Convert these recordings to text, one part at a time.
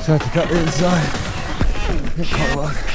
Tried to cut the inside. It can't work.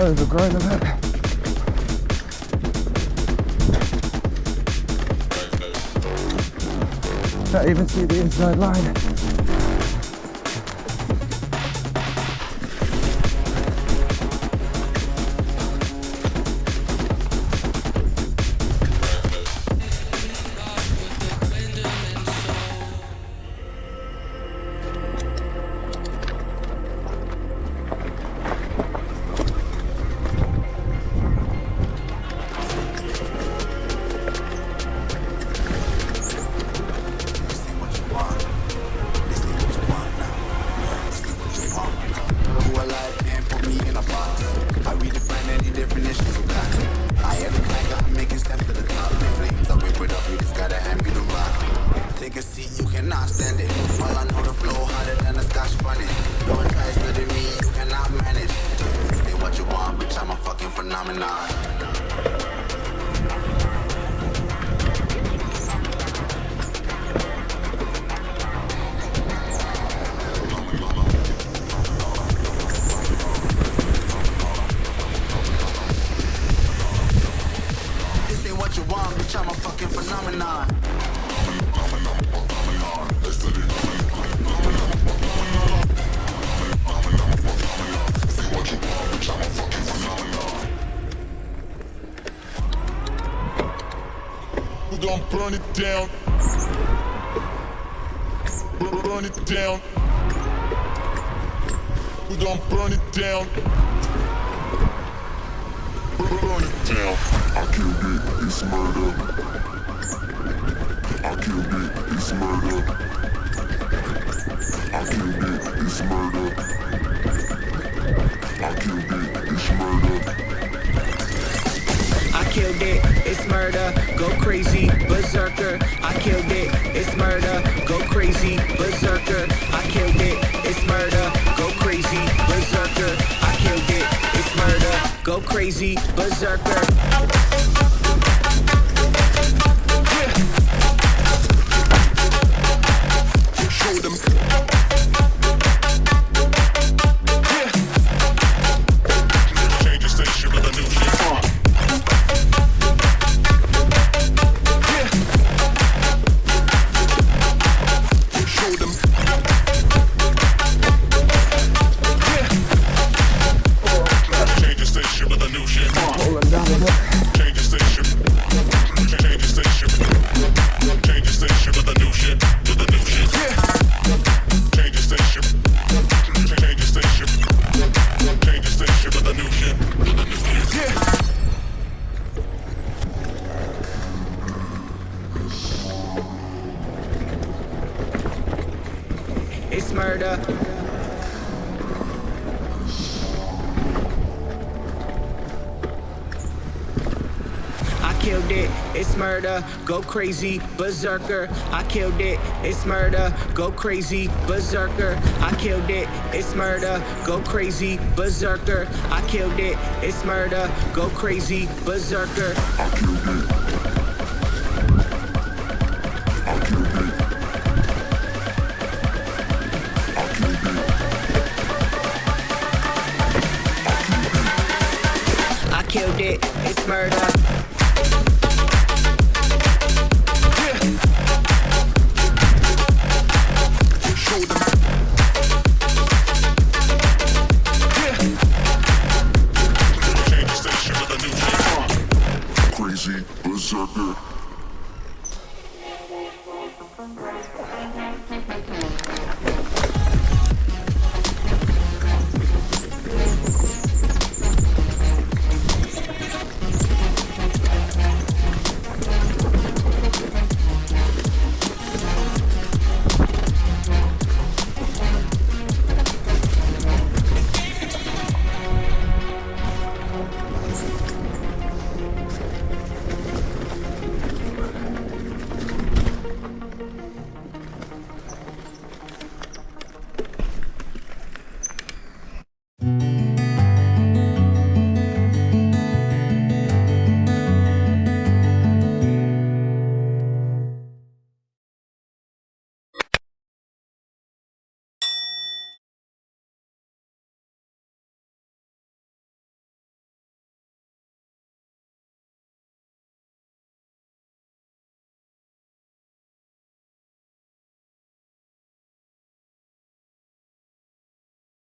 Overgrown a bit. Can't even see the inside line. Take a seat, you cannot stand it. All I know the flow harder than a Scotch bunny. No one tries to do me, you cannot manage. Say what you want, bitch, I'm a fucking phenomenon. This ain't what you want, bitch, I'm a fucking phenomenon. We're gonna burn it down. Burn it down. We're gonna burn it down. Burn it down. I killed it, it's murder. I killed it, it's murder. I killed it, it's murder. I killed it, it's murder. I killed it, it's murder, go crazy, berserker. I killed it, it's murder, go crazy, berserker. I killed it, it's murder, go crazy, berserker. I killed it, it's murder, go crazy, berserker. Show them. Change the station with a new shit. Show them. Change the station with a new shit. Pulling down a bit. Change the station. Change the station. Change the station with a new shit. With a new shit. Change the station. Change the station. Change the station with a new shit. With a new shit. It's murder. I killed it, it's murder, go crazy, berserker. I killed it, it's murder, go crazy, berserker. I killed it, it's murder, go crazy, berserker. I killed it, it's murder, go crazy, berserker. I killed it, it's murder. Show them. Change the station with a new shit. Crazy berserker.